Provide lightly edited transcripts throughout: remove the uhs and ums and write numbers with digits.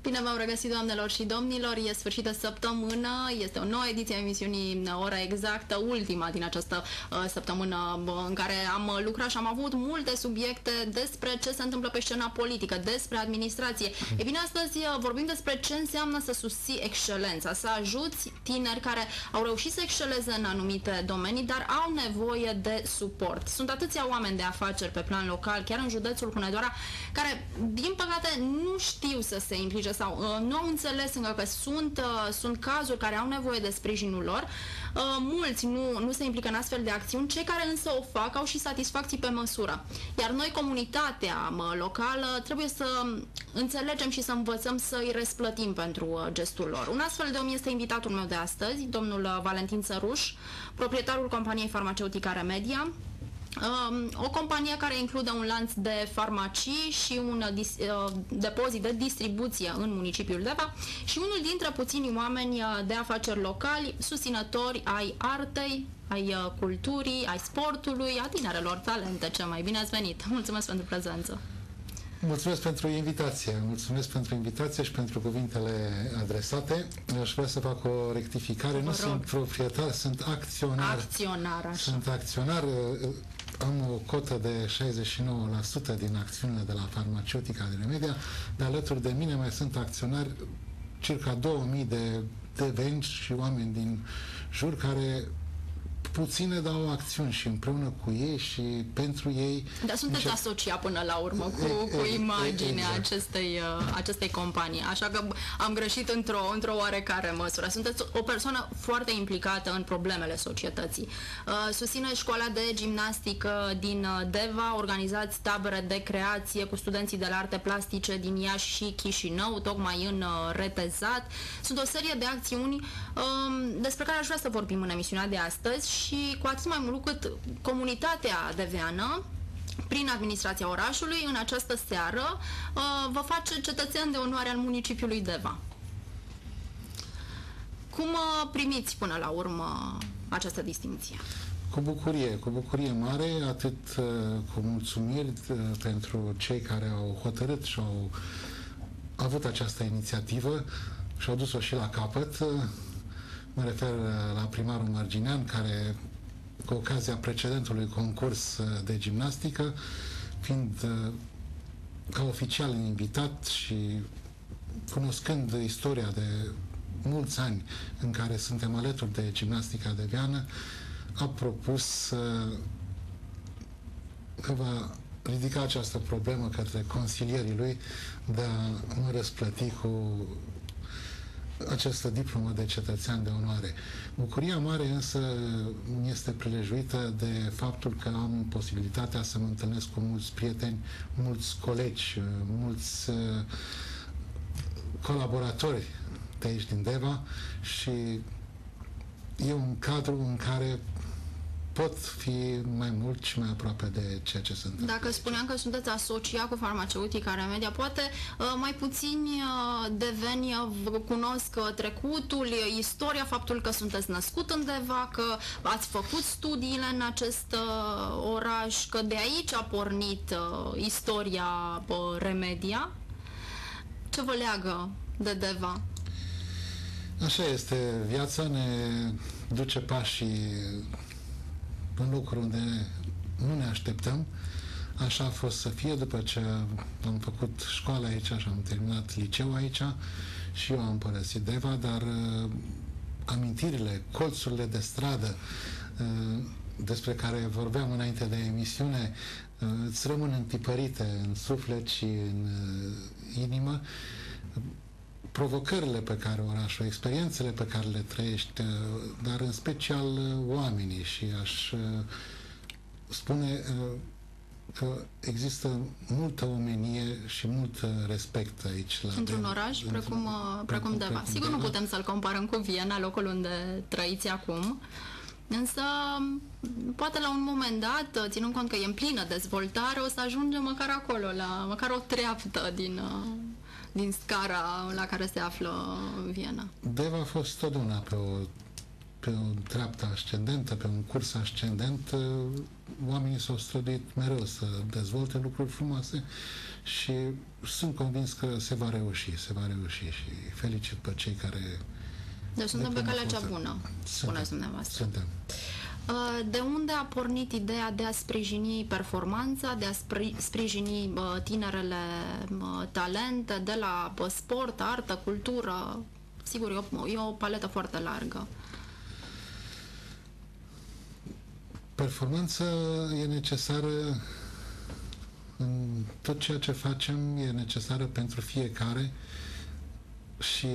Bine v-am regăsit, doamnelor și domnilor, e sfârșit de săptămână, este o nouă ediție a emisiunii Ora Exactă, ultima din această săptămână în care am lucrat și am avut multe subiecte despre ce se întâmplă pe scena politică, despre administrație. E bine, astăzi vorbim despre ce înseamnă să susții excelența, să ajuți tineri care au reușit să exceleze în anumite domenii, dar au nevoie de suport. Sunt atâția oameni de afaceri pe plan local, chiar în județul Hunedoara, care, din păcate, nu știu să se implice sau nu au înțeles încă că sunt cazuri care au nevoie de sprijinul lor. Mulți nu se implică în astfel de acțiuni, cei care însă o fac au și satisfacții pe măsură. Iar noi, comunitatea locală, trebuie să înțelegem și să învățăm să îi răsplătim pentru gestul lor. Un astfel de om este invitatul meu de astăzi, domnul Valentin Țăruș, proprietarul companiei farmaceutică Remedia, o companie care include un lanț de farmacii și un depozit de distribuție în municipiul Deva și unul dintre puținii oameni de afaceri locali, susținători ai artei, ai culturii, ai sportului, a tinerelor talente. Ce mai bine ați venit! Mulțumesc pentru prezență! Mulțumesc pentru invitație, mulțumesc pentru invitație și pentru cuvintele adresate. Aș vrea să fac o rectificare. Nu sunt proprietar, sunt acționar. Acționar, așa. Sunt acționar. Am o cotă de 69% din acțiunile de la farmaceutica de Remedia, de alături de mine mai sunt acționari circa 2000 de venci și oameni din jur care puține dau acțiuni și împreună cu ei și pentru ei. Dar sunteți asociat până la urmă cu imaginea acestei companii, așa că am greșit într-o oarecare măsură. Sunteți o persoană foarte implicată în problemele societății. Susțineți școala de gimnastică din Deva, organizați tabere de creație cu studenții de la arte plastice din Iași și Chișinău, tocmai în Retezat. Sunt o serie de acțiuni despre care aș vrea să vorbim în emisiunea de astăzi și cu atât mai mult cât comunitatea deveană, prin administrația orașului, în această seară vă face cetățean de onoare al municipiului Deva. Cum primiți până la urmă această distincție? Cu bucurie mare, atât cu mulțumiri pentru cei care au hotărât și au avut această inițiativă și au dus-o și la capăt. Mă refer la primarul Marginean, care, cu ocazia precedentului concurs de gimnastică, fiind ca oficial invitat și cunoscând istoria de mulți ani în care suntem alături de gimnastica deveană, a propus că va ridica această problemă către consilierii lui de a mă răsplăti cu această diplomă de cetățean de onoare. Bucuria mare însă este prilejuită de faptul că am posibilitatea să mă întâlnesc cu mulți prieteni, mulți colegi, mulți colaboratori de aici din Deva și e un cadru în care pot fi mai mult și mai aproape de ceea ce se întâmplă. Dacă spuneam că sunteți asociat cu farmaceutica Remedia, poate mai puțini deveni cunosc trecutul, istoria, faptul că sunteți născut în Deva, că ați făcut studiile în acest oraș, că de aici a pornit istoria Remedia. Ce vă leagă de Deva? Așa este. Viața ne duce pașii în locuri unde nu ne așteptăm. Așa a fost să fie. După ce am făcut școala aici și am terminat liceul aici și eu am părăsit Deva, dar amintirile, colțurile de stradă despre care vorbeam înainte de emisiune îți rămân întipărite în suflet și în inimă. Provocările pe care orașul, experiențele pe care le trăiești, dar în special oamenii, și aș spune că există multă omenie și mult respect aici. Într-un oraș precum Deva. Sigur nu putem să-l comparăm cu Viena, locul unde trăiți acum, însă poate la un moment dat, ținând cont că e în plină dezvoltare, o să ajungem măcar acolo, la măcar o treaptă din scara la care se află Viena. Deva a fost totdeauna pe o pe o treaptă ascendentă, pe un curs ascendent, oamenii s-au străduit mereu să dezvolte lucruri frumoase și sunt convins că se va reuși și felicit pe cei care... Deci suntem pe calea cea bună, spuneți dumneavoastră. Suntem. De unde a pornit ideea de a sprijini performanța, de a sprijini tinerele talente de la sport, artă, cultură? Sigur, e o paletă foarte largă. Performanța e necesară în tot ceea ce facem, e necesară pentru fiecare și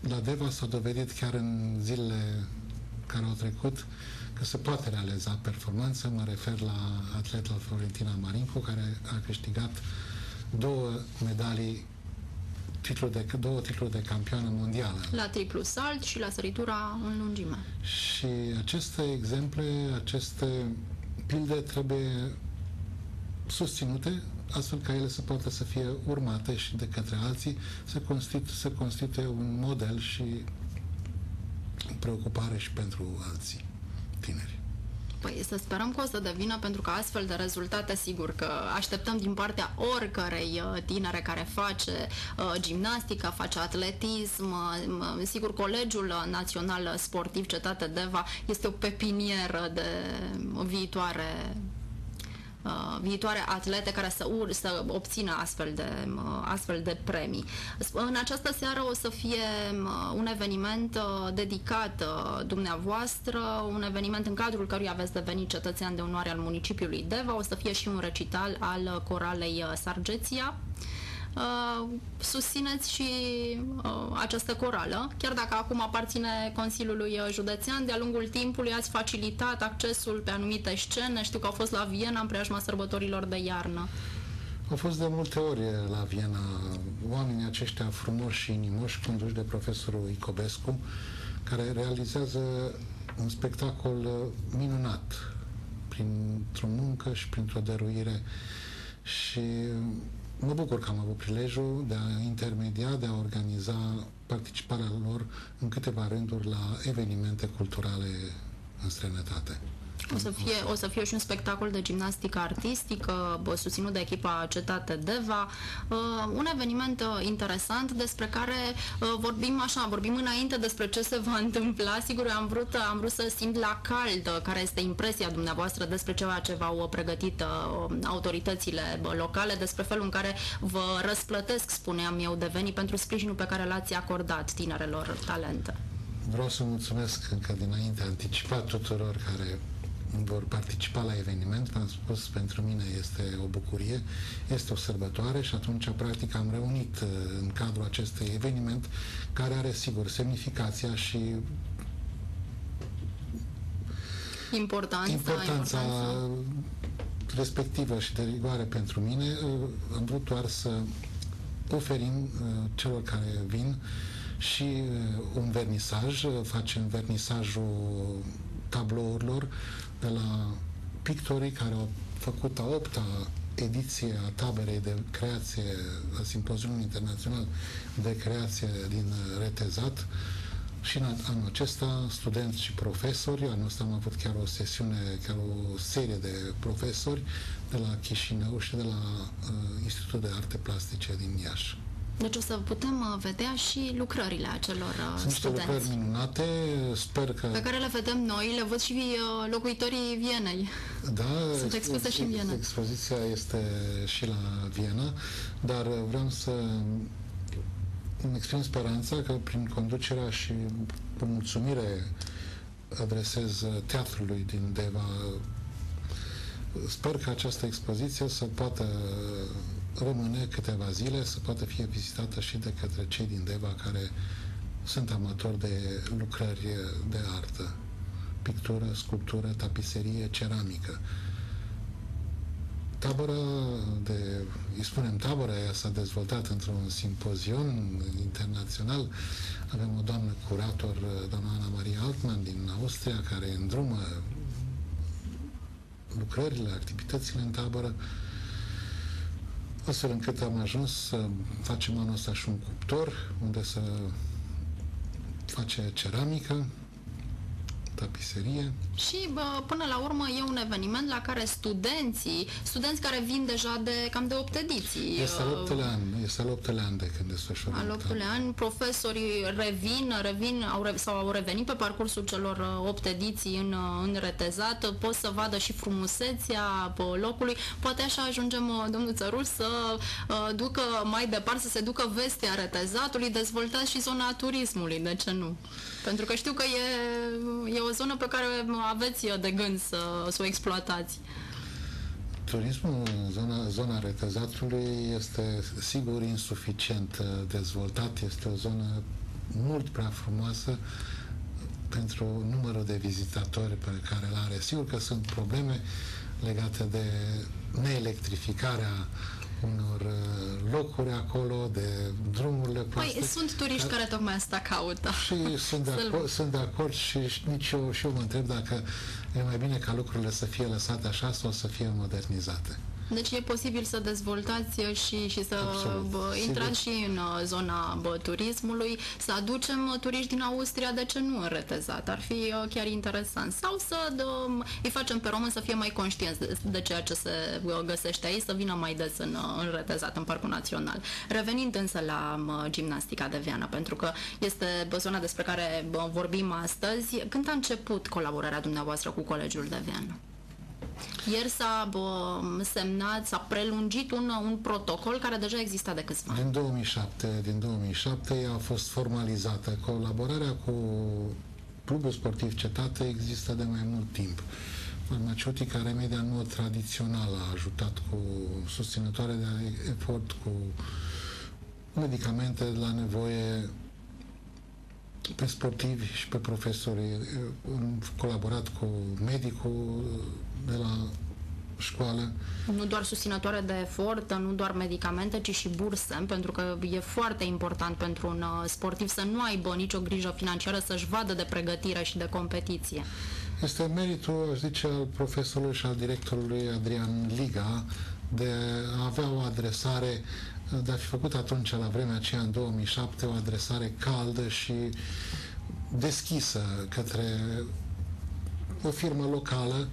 la Deva s-a dovedit chiar în zilele care au trecut că se poate realiza performanță. Mă refer la atleta Florentina Marinco, care a câștigat două titluri de campioană mondială. La triplu salt și la săritura în lungime. Și aceste exemple, aceste pilde trebuie susținute astfel ca ele să poată să fie urmate și de către alții, să constituie un model și preocupare și pentru alții tineri. Păi să sperăm că o să devină, pentru că astfel de rezultate, sigur că așteptăm din partea oricărei tinere care face gimnastică, face atletism. Sigur, Colegiul Național Sportiv Cetate Deva este o pepinieră de viitoare atlete care să obțină astfel de premii. În această seară o să fie un eveniment dedicat dumneavoastră, un eveniment în cadrul căruia veți deveni cetățean de onoare al municipiului Deva. O să fie și un recital al coralei Sargeția. Susțineți și această corală, chiar dacă acum aparține Consiliului Județean, de-a lungul timpului ați facilitat accesul pe anumite scene. Știu că au fost la Viena în preajma sărbătorilor de iarnă. Au fost de multe ori la Viena oamenii aceștia frumoși și inimoși, conduși de profesorul Icobescu, care realizează un spectacol minunat printr-o muncă și printr-o dăruire, și mă bucur că am avut prilejul de a intermedia, de a organiza participarea lor în câteva rânduri la evenimente culturale în străinătate. O să fie și un spectacol de gimnastică artistică susținut de echipa Cetate Deva, un eveniment interesant despre care vorbim înainte despre ce se va întâmpla. Sigur, am vrut să simt la cald care este impresia dumneavoastră despre ceea ce v-au pregătit autoritățile locale, despre felul în care vă răsplătesc, spuneam eu, devenii pentru sprijinul pe care l-ați acordat tinerelor talente. Vreau să mulțumesc încă dinainte, anticipat, tuturor care vor participa la eveniment. V-am spus, pentru mine este o bucurie, este o sărbătoare și atunci, practic, am reunit în cadrul acestui eveniment, care are, sigur, semnificația și importanța respectivă și de rigoare pentru mine. Am vrut doar să oferim celor care vin și un vernisaj. Facem vernisajul tablourilor de la pictorii care au făcut a 8-a ediție a taberei de creație, a Simpoziumului Internațional de Creație din Retezat. Și în anul acesta, studenți și profesori, anul ăsta am avut chiar o sesiune, chiar o serie de profesori de la Chișinău și de la Institutul de Arte Plastice din Iași. Deci o să putem vedea și lucrările acelor studenți. Sunt niște lucrări minunate, sper că... Pe care le vedem noi, le văd și locuitorii Vienei. Da, sunt expuse și în Viena. Expoziția este și la Viena, dar vreau să îmi exprim speranța că prin conducerea și cu mulțumire adresez teatrului din Deva. Sper că această expoziție să poată rămâne câteva zile, să poată fi vizitată și de către cei din Deva care sunt amatori de lucrări de artă, pictură, sculptură, tapiserie, ceramică. Tabăra îi spunem tabăra, ea s-a dezvoltat într-un simpozion internațional. Avem o doamnă curator, doamna Ana Maria Altman din Austria, care îndrumă lucrările, activitățile în tabără, astfel încât am ajuns să facem anul ăsta și un cuptor unde să face ceramică, tapiserie. Și până la urmă e un eveniment la care studenți care vin deja de cam de 8 ediții. Este al 8-lea an de când desfășurăm. Al 8-lea an, profesorii revin sau au revenit pe parcursul celor 8 ediții în retezat, pot să vadă și frumusețea locului. Poate așa ajungem, domnul Țăruș, să ducă mai departe, să se ducă vestea retezatului, dezvoltați și zona turismului, de ce nu? Pentru că știu că e o zonă pe care aveți de gând să o exploatați. Turismul în zona retezatului este sigur insuficient dezvoltat, este o zonă mult prea frumoasă pentru numărul de vizitatori pe care îl are. Sigur că sunt probleme legate de neelectrificarea unor locuri acolo, de drumurile proaste. Păi, sunt turiști care tocmai asta caută. Și sunt de acord și nici eu mă întreb dacă e mai bine ca lucrurile să fie lăsate așa sau să fie modernizate. Deci e posibil să dezvoltați și să intrați și în zona turismului, să aducem turiști din Austria, de ce nu în retezat? Ar fi chiar interesant. Sau să îi facem pe români să fie mai conștienți de ceea ce se găsește aici, să vină mai des în retezat, în Parcul Național. Revenind însă la gimnastica de Viana, pentru că este zona despre care vorbim astăzi, când a început colaborarea dumneavoastră cu Colegiul de Viana? Ieri s-a semnat, s-a prelungit un protocol care deja exista de câțiva ani. Din 2007 ea a fost formalizată. Colaborarea cu Clubul Sportiv Cetate există de mai mult timp. Farmaceutica Remedia în mod tradițional a ajutat cu susținătoare de efort, cu medicamente la nevoie pe sportivi și pe profesori. Am colaborat cu medicul de la școală. Nu doar susținătoare de efort, nu doar medicamente, ci și burse, pentru că e foarte important pentru un sportiv să nu aibă nicio grijă financiară, să-și vadă de pregătire și de competiție. Este meritul, aș zice, al profesorului și al directorului Adrian Liga de a avea o adresare, de a fi făcut atunci, la vremea aceea, în 2007, o adresare caldă și deschisă către o firmă locală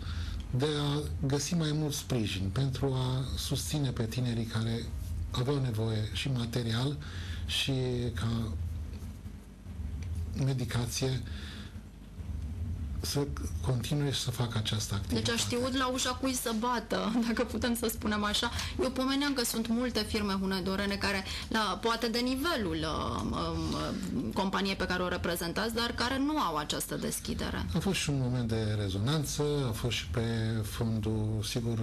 de a găsi mai mult sprijin pentru a susține pe tinerii care aveau nevoie și material și ca medicație să continue și să facă această activitate. Deci a știut la ușa cui să bată, dacă putem să spunem așa. Eu pomeneam că sunt multe firme hunădorene care, poate de nivelul companiei pe care o reprezentați, dar care nu au această deschidere. A fost și un moment de rezonanță, a fost și pe fondul, sigur,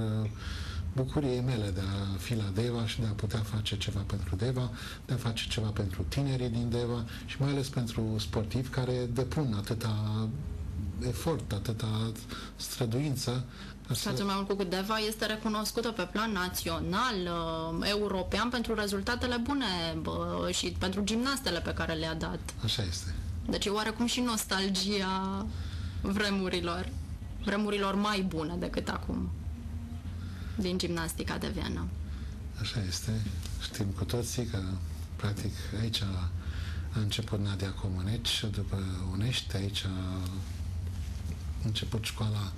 bucuriei mele de a fi la Deva și de a putea face ceva pentru Deva, de a face ceva pentru tinerii din Deva și mai ales pentru sportivi care depun atâta efort, atâta străduință. Și atât mai mult cu cât Deva este recunoscută pe plan național, european, pentru rezultatele bune și pentru gimnastele pe care le-a dat. Așa este. Deci e oarecum și nostalgia vremurilor mai bune decât acum, din gimnastica de Viana. Așa este. Știm cu toții că, practic, aici a început Nadia Comăneci, după Onești, aici a început școala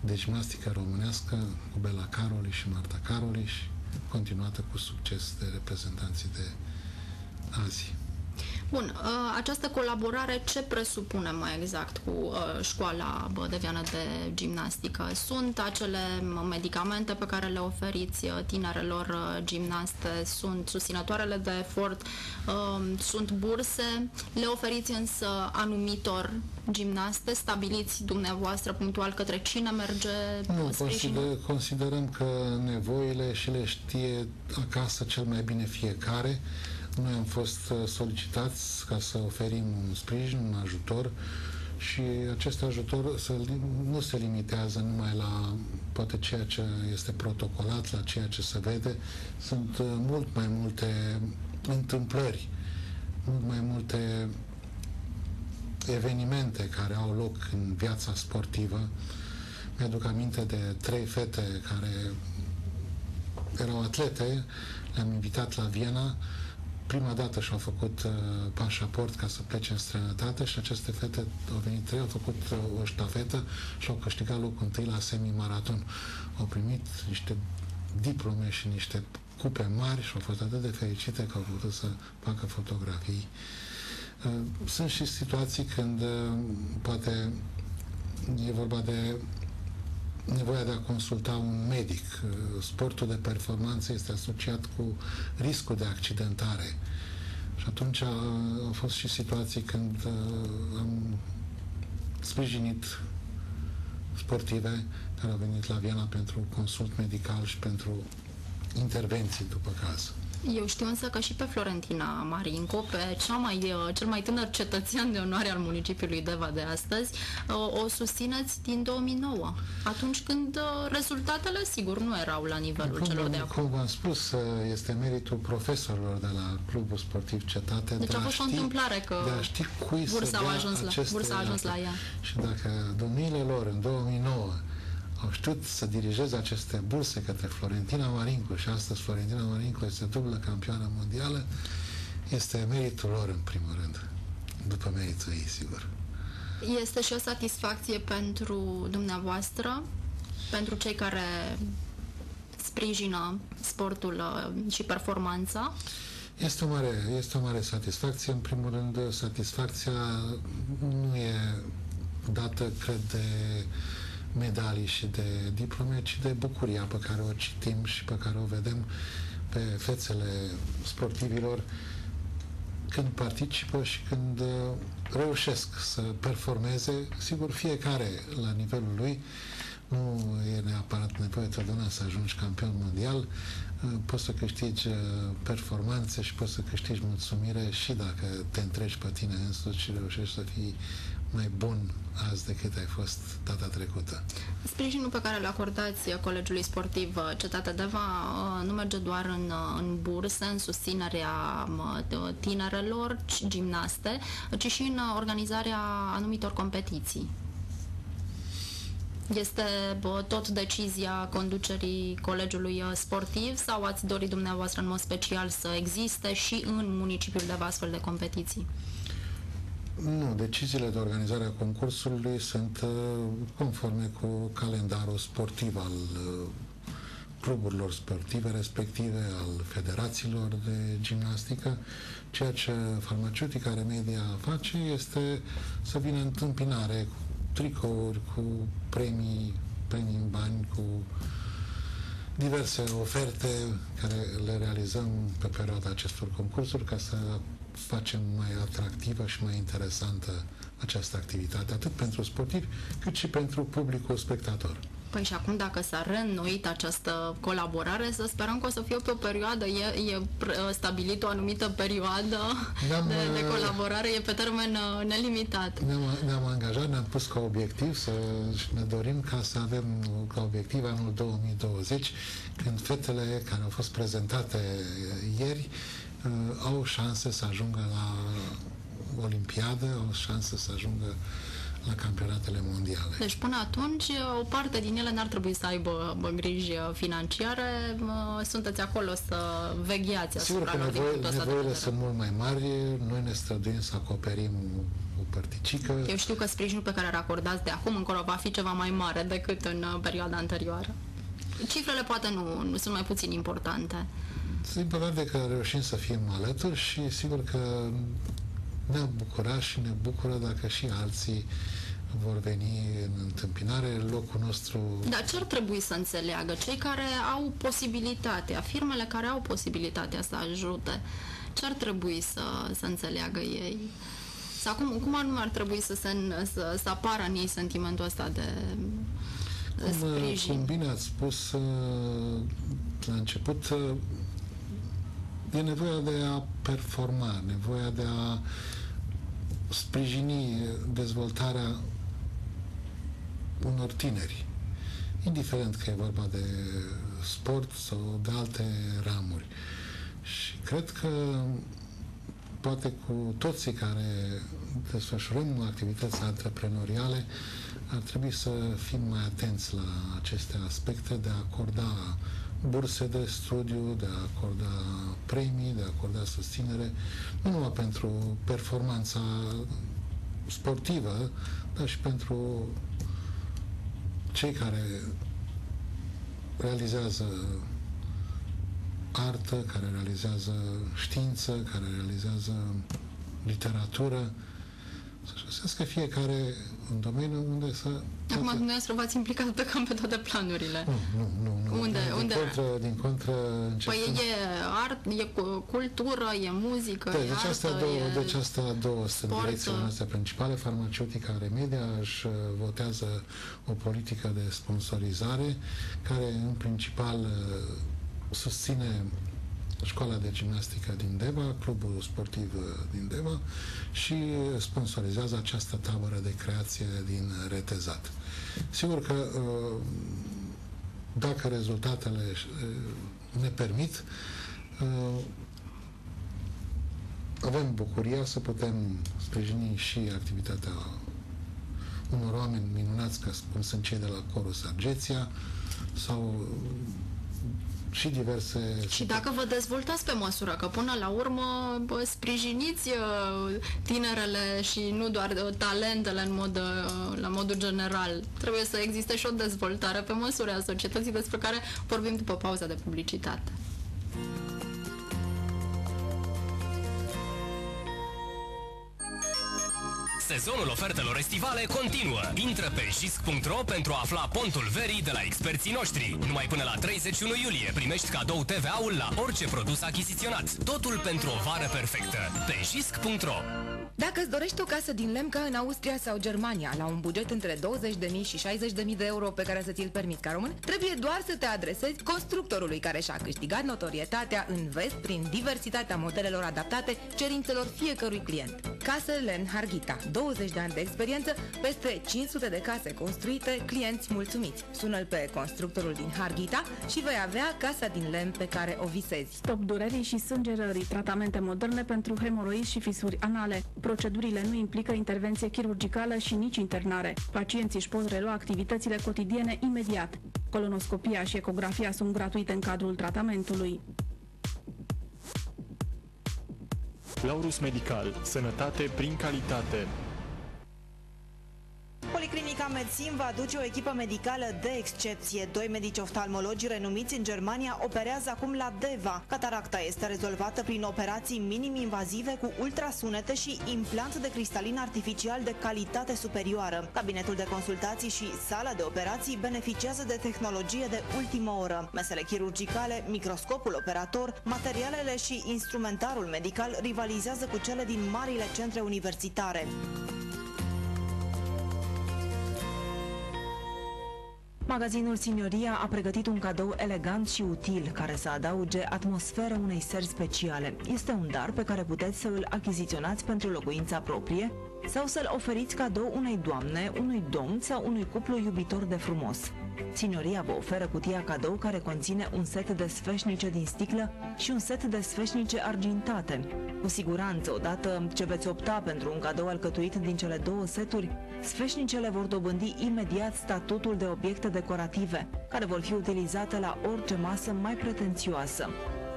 de gimnastică românească cu Bela Caroli și Marta Caroli și continuată cu succes de reprezentanții de azi. Bun, această colaborare ce presupune mai exact cu școala de Viana de gimnastică? Sunt acele medicamente pe care le oferiți tinerelor gimnaste, sunt susținătoarele de efort, sunt burse, le oferiți însă anumitor gimnaste, stabiliți dumneavoastră punctual către cine merge sprijinul? Considerăm că nevoile și le știe acasă cel mai bine fiecare. Noi am fost solicitați ca să oferim un sprijin, un ajutor și acest ajutor nu se limitează numai la poate ceea ce este protocolat, la ceea ce se vede. Sunt mult mai multe întâmplări, mult mai multe evenimente care au loc în viața sportivă. Mi-aduc aminte de 3 fete care erau atlete, le-am invitat la Viena prima dată și-au făcut pașaport ca să plece în străinătate și aceste fete au venit 3, au făcut o ștafetă și au câștigat locul întâi la semi-maraton. Au primit niște diplome și niște cupe mari și au fost atât de fericite că au putut să facă fotografii. Sunt și situații când poate e vorba de nevoia de a consulta un medic. Sportul de performanță este asociat cu riscul de accidentare. Și atunci au fost și situații când am sprijinit sportive care au venit la Viena pentru consult medical și pentru intervenții după caz. Eu știu însă că și pe Florentina Marinco, pe cel mai tânăr cetățean de onoare al municipiului Deva de astăzi, o susțineți din 2009, atunci când rezultatele, sigur, nu erau la nivelul celor de acum. Cum v-am spus, este meritul profesorilor de la Clubul Sportiv Cetate deci a fost o întâmplare că de a ști cui bursa a ajuns la ea. Și dacă domniile lor în 2009 au știut să dirigeze aceste burse către Florentina Marinco și astăzi Florentina Marinco este dublă campioană mondială, este meritul lor în primul rând, după meritul ei, sigur. Este și o satisfacție pentru dumneavoastră, pentru cei care sprijină sportul și performanța? Este o mare satisfacție. În primul rând, satisfacția nu e dată, cred, de medalii și de diplome, ci de bucuria pe care o citim și pe care o vedem pe fețele sportivilor când participă și când reușesc să performeze, sigur, fiecare la nivelul lui. Nu e neapărat nevoie totdeauna să ajungi campion mondial, poți să câștigi performanțe și poți să câștigi mulțumire și dacă te întregi pe tine însuți și reușești să fii mai bun azi decât ai fost data trecută. Sprijinul pe care îl acordați Colegiului Sportiv Cetatea Deva nu merge doar în burse, în susținerea tinerelor gimnaste, ci și în organizarea anumitor competiții. Este tot decizia conducerii Colegiului Sportiv sau ați dorit dumneavoastră în mod special să existe și în municipiul Deva astfel de competiții? Nu, deciziile de organizare a concursului sunt conforme cu calendarul sportiv al cluburilor sportive respective, al federațiilor de gimnastică. Ceea ce Farmaceutica Remedia face este să vină în întâmpinare cu tricouri, cu premii în bani, cu diverse oferte care le realizăm pe perioada acestor concursuri ca să facem mai atractivă și mai interesantă această activitate, atât pentru sportivi, cât și pentru publicul spectator. Păi și acum, dacă s-a reînnoit această colaborare, să sperăm că o să fie pe o perioadă, e stabilit o anumită perioadă de colaborare, e pe termen nelimitat. Ne-am angajat, ne-am pus ca obiectiv și ne dorim ca să avem ca obiectiv anul 2020, când fetele care au fost prezentate ieri au șanse să ajungă la Olimpiadă, au șanse să ajungă la campionatele mondiale. Deci până atunci o parte din ele n-ar trebui să aibă griji financiare, sunteți acolo să vegheați asupra lor. Sigur că nevoile sunt mult mai mari, noi ne străduim să acoperim o părticică. Eu știu că sprijinul pe care îl acordați de acum încolo va fi ceva mai mare decât în perioada anterioară. Cifrele poate nu sunt mai puțin importante. Sunt importante că reușim să fim alături și sigur că ne-am bucurat și ne bucură dacă și alții vor veni în întâmpinare. Locul nostru... Dar ce ar trebui să înțeleagă cei care au posibilitatea, firmele care au posibilitatea să ajute, ce ar trebui să înțeleagă ei? Sau cum anume ar trebui să apară în ei sentimentul ăsta de sprijin? Cum bine ați spus la început, e nevoia de a performa, nevoia de a sprijini dezvoltarea unor tineri, indiferent că e vorba de sport sau de alte ramuri. Și cred că poate cu toții care desfășurăm activități antreprenoriale ar trebui să fim mai atenți la aceste aspecte, de a acorda burse de studiu, de a acorda premii, de a acorda susținere, nu numai pentru performanța sportivă, dar și pentru cei care realizează artă, care realizează știință, care realizează literatură, să-și găsească fiecare în domeniul unde să... Acum, dumneavoastră v-ați implicat pe toate planurile. Nu. Unde? Din contră Păi e art, e cultură, e muzică, da, e artă, deci astea două sunt direcțiile noastre principale. Farmaceutica Remedia își votează o politică de sponsorizare care în principal susține Școala de Gimnastică din Deva, Clubul Sportiv din Deva și sponsorizează această tabără de creație din Retezat. Sigur că dacă rezultatele ne permit, avem bucuria să putem sprijini și activitatea unor oameni minunați, cum sunt cei de la Corul Sargeția, sau și diverse... Și dacă vă dezvoltați pe măsură, că până la urmă sprijiniți tinerele și nu doar talentele la modul general. Trebuie să existe și o dezvoltare pe măsură a societății, despre care vorbim după pauza de publicitate. Sezonul ofertelor estivale continuă. Intră pe jisc.ro pentru a afla pontul verii de la experții noștri. Numai până la 31 iulie primești cadou TVA-ul la orice produs achiziționat. Totul pentru o vară perfectă. Pe jisc.ro. Dacă îți dorești o casă din lemn ca în Austria sau Germania, la un buget între 20.000 și 60.000 de euro pe care să ți-l permiți ca român, trebuie doar să te adresezi constructorului care și-a câștigat notorietatea în vest prin diversitatea modelelor adaptate cerințelor fiecărui client. Casă Lemn Harghita, 20 de ani de experiență, peste 500 de case construite, clienți mulțumiți. Sună-l pe constructorul din Harghita și vei avea casa din lemn pe care o visezi. Stop durerii și sângerării, tratamente moderne pentru hemoroizi și fisuri anale. Procedurile nu implică intervenție chirurgicală și nici internare. Pacienții își pot relua activitățile cotidiene imediat. Colonoscopia și ecografia sunt gratuite în cadrul tratamentului. Laurus Medical. Sănătate prin calitate. Policlinica Medsim va aduce o echipă medicală de excepție. 2 medici oftalmologi renumiți în Germania operează acum la Deva. Cataracta este rezolvată prin operații minim-invazive cu ultrasunete și implant de cristalin artificial de calitate superioară. Cabinetul de consultații și sala de operații beneficiază de tehnologie de ultimă oră. Mesele chirurgicale, microscopul operator, materialele și instrumentarul medical rivalizează cu cele din marile centre universitare. Magazinul Signoria a pregătit un cadou elegant și util, care să adauge atmosferă unei seri speciale. Este un dar pe care puteți să îl achiziționați pentru locuința proprie sau să-l oferiți cadou unei doamne, unui domn sau unui cuplu iubitor de frumos. Signoria vă oferă cutia cadou care conține un set de sfeșnice din sticlă și un set de sfeșnice argintate. Cu siguranță, odată ce veți opta pentru un cadou alcătuit din cele două seturi, sfeșnicele vor dobândi imediat statutul de obiecte decorative, care vor fi utilizate la orice masă mai pretențioasă.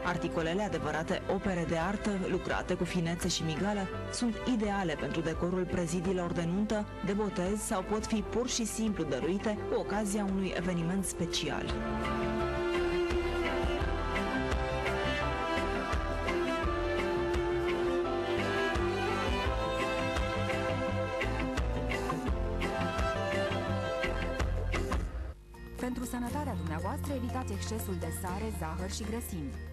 Articolele, adevărate opere de artă, lucrate cu finețe și migală, sunt ideale pentru decorul prezidiilor de nuntă, de botez sau pot fi pur și simplu dăruite cu ocazia unui eveniment special. Pentru sănătatea dumneavoastră, evitați excesul de sare, zahăr și grăsimi.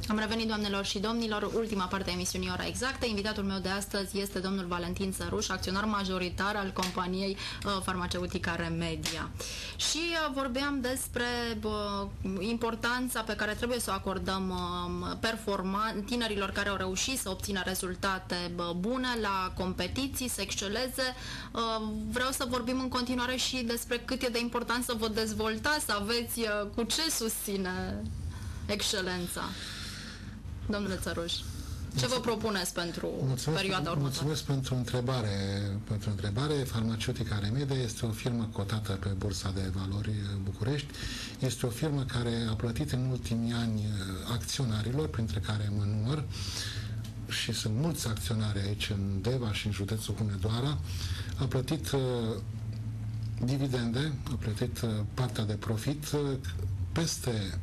Am revenit, doamnelor și domnilor, ultima parte a emisiunii Ora Exactă. Invitatul meu de astăzi este domnul Valentin Țăruș, acționar majoritar al companiei farmaceutica Remedia. Și vorbeam despre importanța pe care trebuie să o acordăm tinerilor care au reușit să obțină rezultate bune la competiții, să exceleze. Vreau să vorbim în continuare și despre cât e de important să vă dezvoltați, să aveți cu ce susține excelența. Domnule Țăruș. Ce vă propuneți pentru perioada următoare? Mulțumesc pentru întrebare. Farmaceutica Remedia este o firmă cotată pe Bursa de Valori București. Este o firmă care a plătit în ultimii ani acționarilor, printre care mă număr, și sunt mulți acționari aici în Deva și în județul Hunedoara, a plătit dividende, a plătit partea de profit peste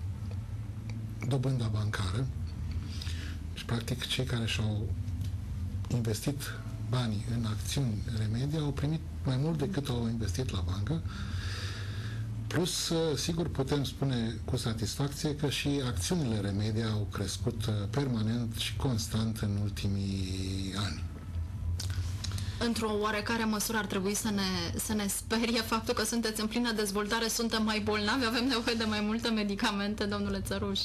dobânda bancară. Și practic cei care și-au investit banii în acțiuni Remedia au primit mai mult decât au investit la bancă. Plus, sigur, putem spune cu satisfacție că și acțiunile Remedia au crescut permanent și constant în ultimii ani. Într-o oarecare măsură ar trebui să ne sperie faptul că sunteți în plină dezvoltare, suntem mai bolnavi, avem nevoie de mai multe medicamente, domnule Țăruș.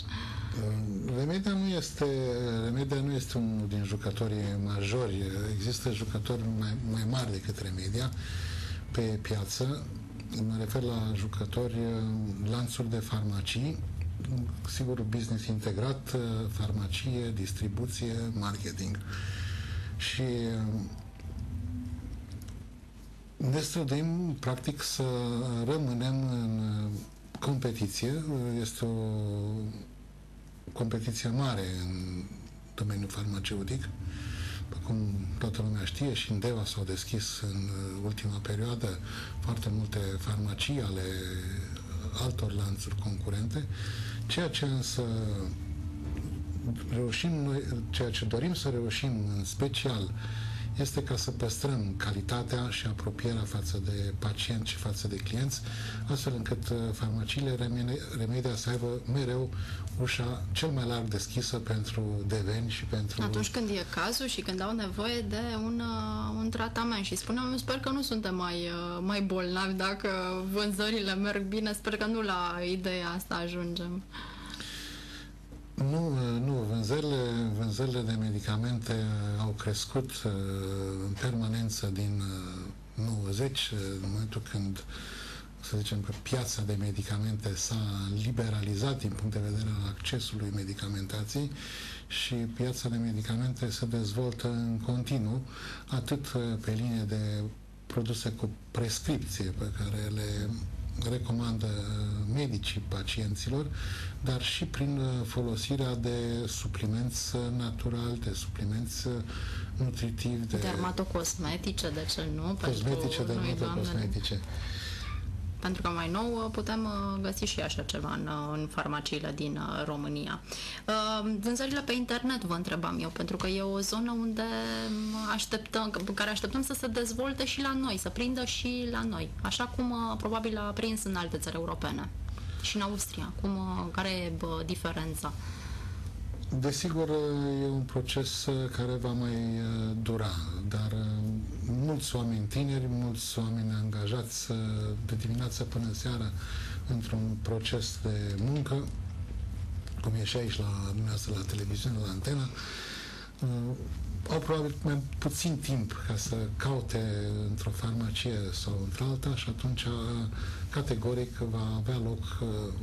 Remedia nu este unul din jucătorii majori. Există jucători mai mari decât Remedia pe piață. Mă refer la jucători, lanțuri de farmacii, sigur, business integrat, farmacie, distribuție, marketing. Și ne străduim, practic, să rămânem în competiție. Este o competiție mare în domeniul farmaceutic. Cum toată lumea știe, și în Deva s-au deschis în ultima perioadă foarte multe farmacii ale altor lanțuri concurente, ceea ce însă ceea ce dorim să reușim în special este ca să păstrăm calitatea și apropierea față de pacienți și față de clienți, astfel încât farmaciile Remedia să aibă mereu ușa cel mai larg deschisă pentru deveni și pentru... Atunci când e cazul și când au nevoie de un tratament. Și spuneam, sper că nu suntem mai bolnavi dacă vânzările merg bine, sper că nu la ideea asta ajungem. Nu, vânzările de medicamente au crescut în permanență din 90, în momentul când, să zicem că piața de medicamente s-a liberalizat din punct de vedere al accesului medicamentației și piața de medicamente se dezvoltă în continuu, atât pe linie de produse cu prescripție pe care le recomandă medicii pacienților, dar și prin folosirea de suplimenți naturali, de suplimenți nutritivi, de dermatocosmetice, de ce nu? Cosmetice, dermatocosmetice. Pentru că mai nou putem găsi și așa ceva în farmaciile din România. Vânzările pe internet, vă întrebam eu, pentru că e o zonă unde care așteptăm să se dezvolte și la noi, să prindă și la noi, așa cum probabil a prins în alte țări europene și în Austria. Care e diferența? Desigur, e un proces care va mai dura, dar mulți oameni tineri, mulți oameni angajați de dimineață până seara într-un proces de muncă, cum e și aici la dumneavoastră, la televiziune, la Antena, au probabil mai puțin timp ca să caute într-o farmacie sau într-alta și atunci categoric va avea loc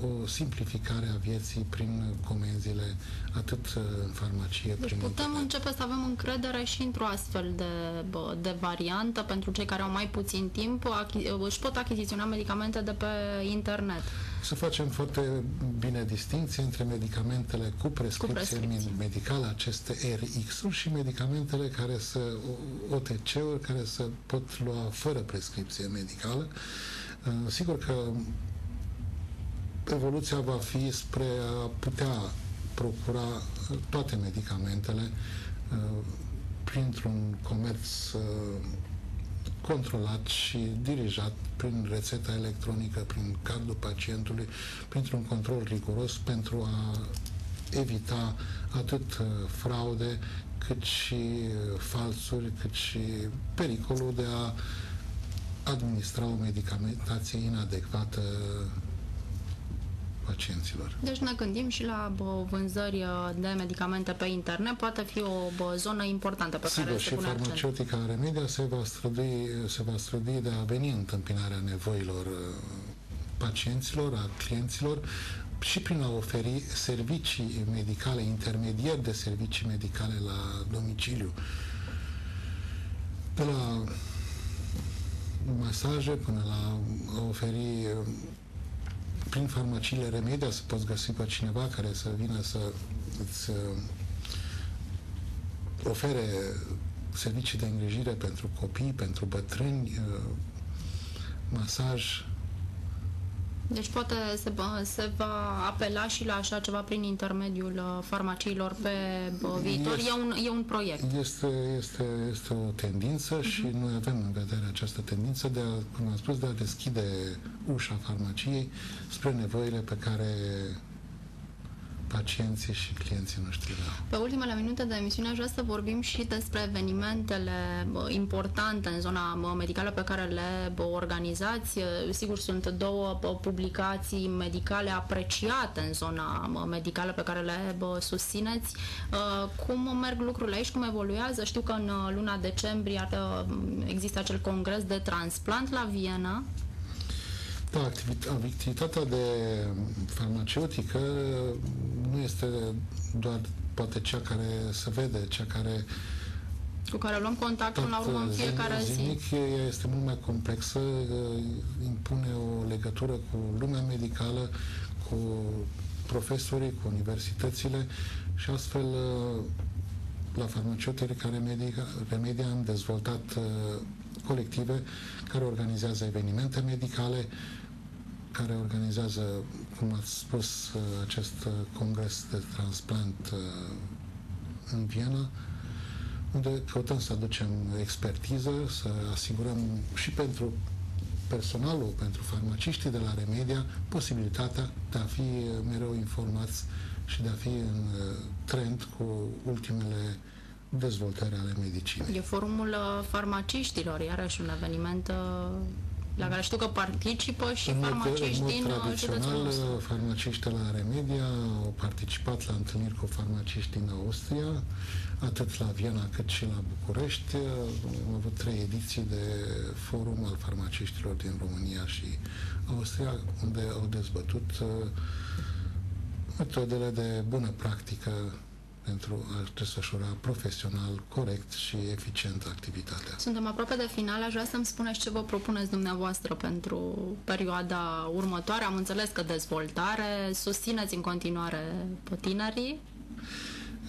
o simplificare a vieții prin comenzile atât în farmacie, deci prin putem internet. începe să avem încredere și într-o astfel de variantă pentru cei care au mai puțin timp, își pot achiziționa medicamente de pe internet. Să facem foarte bine distinție între medicamentele cu prescripție medicală, aceste RX-uri, și medicamentele care OTC-uri, care se pot lua fără prescripție medicală. Sigur că evoluția va fi spre a putea procura toate medicamentele printr-un comerț controlat și dirijat prin rețeta electronică, prin cardul pacientului, printr-un control riguros pentru a evita atât fraude, cât și falsuri, cât și pericolul de a administra o medicamentație inadecvată pacienților. Deci ne gândim și la vânzări de medicamente pe internet, poate fi o zonă importantă pe care se pune accent. Și farmaceutica Remedia se va strădui de a veni în întâmpinarea nevoilor pacienților, a clienților, și prin a oferi servicii medicale, intermediari de servicii medicale la domiciliu, de la masaje până la a oferi prin farmaciile Remedia să poți găsi pe cineva care să vină să îți ofere servicii de îngrijire pentru copii, pentru bătrâni, masaj. Deci poate se va apela și la așa ceva prin intermediul farmaciilor pe viitor. E un proiect. Este o tendință și noi avem în vedere această tendință de a, cum am spus, de a deschide ușa farmaciei spre nevoile pe care pacienții și clienții noștri. Pe ultimele minute de emisiune aș vrea să vorbim și despre evenimentele importante în zona medicală pe care le organizați. Sigur, sunt două publicații medicale apreciate în zona medicală pe care le susțineți. Cum merg lucrurile aici? Cum evoluează? Știu că în luna decembrie există acel congres de transplant la Viena. Da, activitatea de farmaceutică nu este doar poate cea care se vede, cea care cu care luăm contact până la urmă în fiecare zilnic, zi. este mult mai complexă, impune o legătură cu lumea medicală, cu profesorii, cu universitățile și astfel la farmaceutică Remedia am dezvoltat colective care organizează evenimente medicale, care organizează, cum ați spus, acest congres de transplant în Viena, unde căutăm să aducem expertiză, să asigurăm și pentru personalul, pentru farmaciștii de la Remedia, posibilitatea de a fi mereu informați și de a fi în trend cu ultimele dezvoltări ale medicinei. E forumul farmaciștilor, iarăși un eveniment la care știu că participă și farmaciști din tradițional, farmaciștii la Remedia au participat la întâlniri cu farmaciști din Austria, atât la Viena cât și la București. Am avut 3 ediții de forum al farmaciștilor din România și Austria, unde au dezbătut metodele de bună practică pentru a desfășura profesional, corect și eficient activitatea. Suntem aproape de final. Aș vrea să-mi spuneți ce vă propuneți dumneavoastră pentru perioada următoare. Am înțeles că dezvoltare, susțineți în continuare pe tinerii.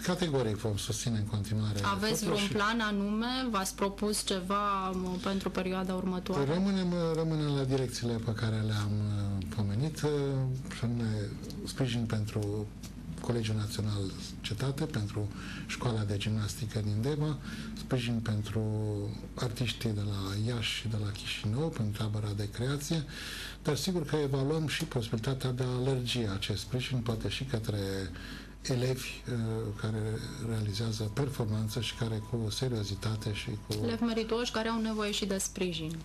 Categoric vom susține în continuare. Aveți vreun plan anume? V-ați propus ceva pentru perioada următoare? Rămânem la direcțiile pe care le-am pomenit și ne sprijin pentru Colegiul Național Cetate, pentru Școala de Gimnastică din Deva, sprijin pentru artiștii de la Iași și de la Chișinău, pentru tabăra de creație, dar sigur că evaluăm și posibilitatea de a lărgi acest sprijin, poate și către elevi care realizează performanță și care cu seriozitate și cu... Elevi meritoși care au nevoie și de sprijin.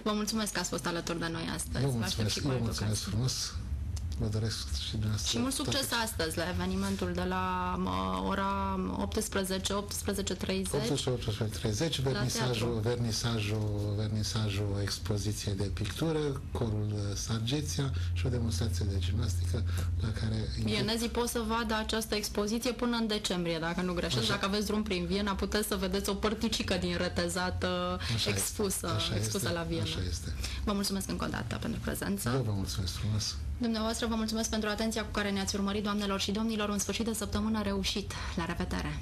Vă mulțumesc că ați fost alături de noi astăzi. Eu mulțumesc frumos. Vă doresc și dumneavoastră. Și mult succes astăzi la evenimentul de la ora 18:30. Vernisajul expoziției de pictură, corul Sargeția și o demonstrație de gimnastică la care... Vienezii pot să vadă această expoziție până în decembrie, dacă nu greșesc. Dacă aveți drum prin Viena, puteți să vedeți o părticică din retezată expusă la Viena. Așa este. Vă mulțumesc încă o dată pentru prezență. Eu vă mulțumesc frumos. Dumneavoastră vă mulțumesc pentru atenția cu care ne-ați urmărit, doamnelor și domnilor. Un sfârșit de săptămână reușit. La revedere!